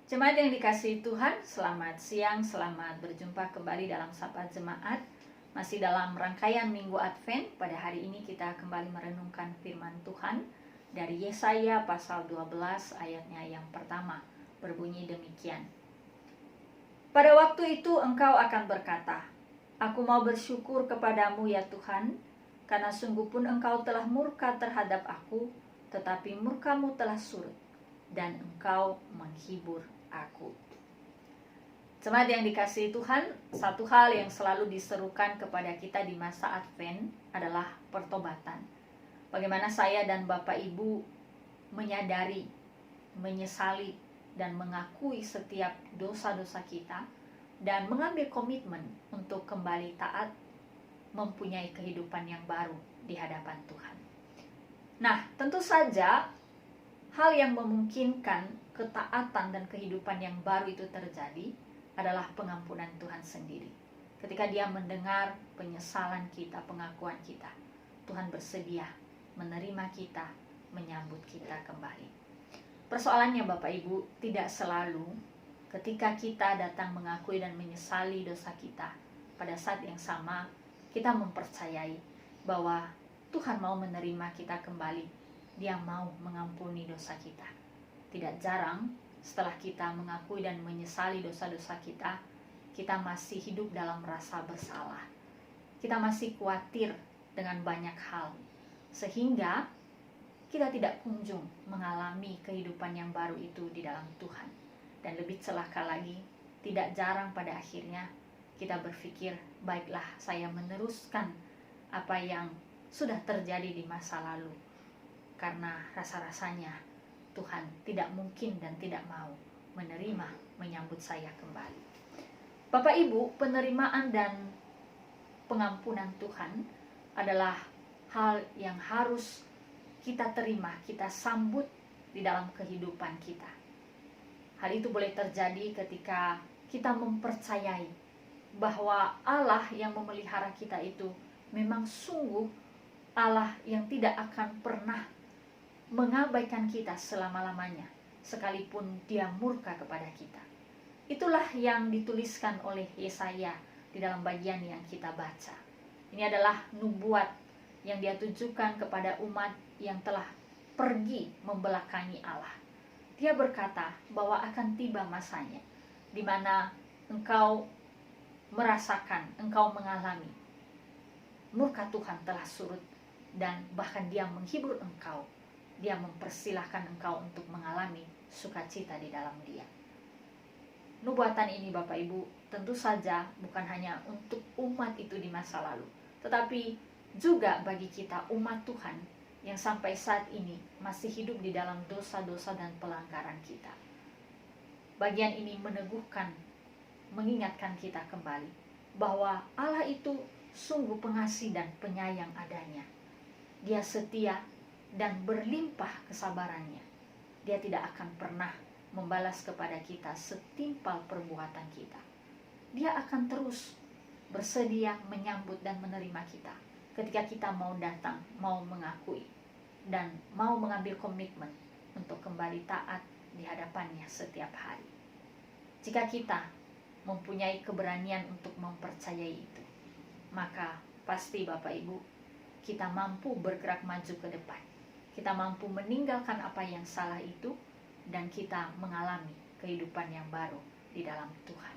Jemaat yang dikasihi Tuhan, selamat siang, selamat berjumpa kembali dalam Sapa Jemaat. Masih dalam rangkaian Minggu Advent, pada hari ini kita kembali merenungkan firman Tuhan dari Yesaya pasal 12 ayatnya yang pertama, berbunyi demikian. Pada waktu itu engkau akan berkata, aku mau bersyukur kepadamu ya Tuhan, karena sungguh pun engkau telah murka terhadap aku, tetapi murkamu telah surut, dan engkau menghibur aku. Jemaat yang dikasihi Tuhan, satu hal yang selalu diserukan kepada kita di masa Advent adalah pertobatan. Bagaimana saya dan Bapak Ibu menyadari, menyesali, dan mengakui setiap dosa-dosa kita, dan mengambil komitmen untuk kembali taat, mempunyai kehidupan yang baru di hadapan Tuhan. Nah, tentu saja hal yang memungkinkan ketaatan dan kehidupan yang baru itu terjadi adalah pengampunan Tuhan sendiri. Ketika Dia mendengar penyesalan kita, pengakuan kita, Tuhan bersedia menerima kita, menyambut kita kembali. Persoalannya Bapak Ibu, tidak selalu ketika kita datang mengakui dan menyesali dosa kita, pada saat yang sama kita mempercayai bahwa Tuhan mau menerima kita kembali. Dia mau mengampuni dosa kita. Tidak jarang setelah kita mengakui dan menyesali dosa-dosa kita, kita masih hidup dalam rasa bersalah. Kita masih khawatir dengan banyak hal, sehingga kita tidak kunjung mengalami kehidupan yang baru itu di dalam Tuhan. Dan lebih celaka lagi, tidak jarang pada akhirnya kita berpikir, baiklah saya meneruskan apa yang sudah terjadi di masa lalu, karena rasa-rasanya Tuhan tidak mungkin dan tidak mau menerima, menyambut saya kembali. Bapak Ibu, penerimaan dan pengampunan Tuhan adalah hal yang harus kita terima, kita sambut di dalam kehidupan kita. Hal itu boleh terjadi ketika kita mempercayai bahwa Allah yang memelihara kita itu memang sungguh Allah yang tidak akan pernah mengabaikan kita selama-lamanya, sekalipun Dia murka kepada kita. Itulah yang dituliskan oleh Yesaya di dalam bagian yang kita baca. Ini adalah nubuat yang Dia tujukan kepada umat yang telah pergi membelakangi Allah. Dia berkata bahwa akan tiba masanya di mana engkau merasakan, engkau mengalami murka Tuhan telah surut, dan bahkan Dia menghibur engkau. Dia mempersilahkan engkau untuk mengalami sukacita di dalam Dia. Nubuatan ini Bapak Ibu tentu saja bukan hanya untuk umat itu di masa lalu, tetapi juga bagi kita umat Tuhan yang sampai saat ini masih hidup di dalam dosa-dosa dan pelanggaran kita. Bagian ini meneguhkan, mengingatkan kita kembali bahwa Allah itu sungguh pengasih dan penyayang adanya. Dia setia dan berlimpah kesabarannya. Dia tidak akan pernah membalas kepada kita setimpal perbuatan kita. Dia akan terus bersedia menyambut dan menerima kita ketika kita mau datang, mau mengakui, dan mau mengambil komitmen untuk kembali taat di hadapannya setiap hari. Jika kita mempunyai keberanian untuk mempercayai itu, maka pasti Bapak Ibu, kita mampu bergerak maju ke depan. Kita mampu meninggalkan apa yang salah itu, dan kita mengalami kehidupan yang baru di dalam Tuhan.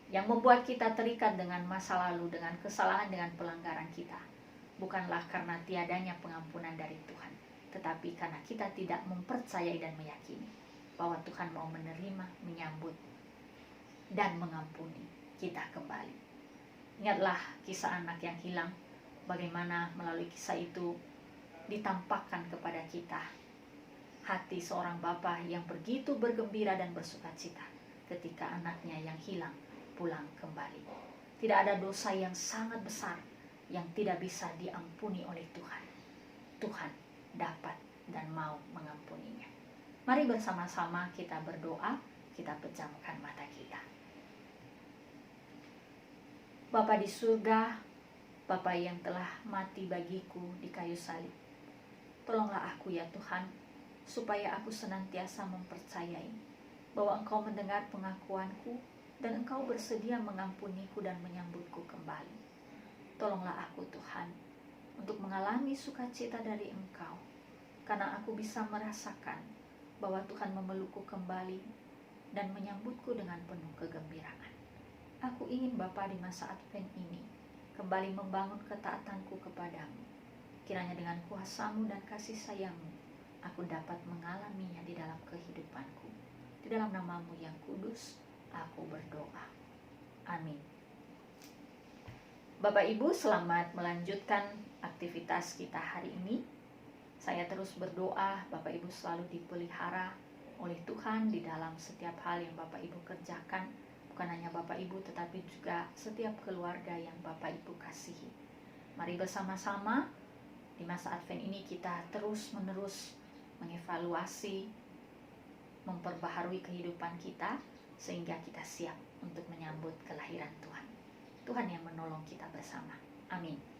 Yang membuat kita terikat dengan masa lalu, dengan kesalahan, dengan pelanggaran kita, bukanlah karena tiadanya pengampunan dari Tuhan, tetapi karena kita tidak mempercayai dan meyakini bahwa Tuhan mau menerima, menyambut, dan mengampuni kita kembali. Ingatlah kisah anak yang hilang, bagaimana melalui kisah itu ditampakkan kepada kita hati seorang bapa yang begitu bergembira dan bersukacita ketika anaknya yang hilang pulang kembali. Tidak ada dosa yang sangat besar yang tidak bisa diampuni oleh Tuhan. Tuhan dapat dan mau mengampuninya. Mari bersama-sama kita berdoa, kita pejamkan mata kita. Bapa di surga, Bapa yang telah mati bagiku di kayu salib, tolonglah aku ya Tuhan, supaya aku senantiasa mempercayai bahwa Engkau mendengar pengakuanku dan Engkau bersedia mengampuniku dan menyambutku kembali. Tolonglah aku Tuhan untuk mengalami sukacita dari Engkau, karena aku bisa merasakan bahwa Tuhan memelukku kembali dan menyambutku dengan penuh kegembiraan. Aku ingin Bapa di masa Advent ini kembali membangun ketaatanku kepadamu. Kiranya dengan kuasa-Mu dan kasih sayang-Mu, aku dapat mengalaminya di dalam kehidupanku. Di dalam nama-Mu yang kudus, aku berdoa. Amin. Bapak Ibu, selamat melanjutkan aktivitas kita hari ini. Saya terus berdoa Bapak Ibu selalu dipelihara oleh Tuhan di dalam setiap hal yang Bapak Ibu kerjakan. Bukan hanya Bapak Ibu, tetapi juga setiap keluarga yang Bapak Ibu kasihi. Mari bersama-sama di masa Advent ini kita terus-menerus mengevaluasi, memperbaharui kehidupan kita, sehingga kita siap untuk menyambut kelahiran Tuhan. Tuhan yang menolong kita bersama. Amin.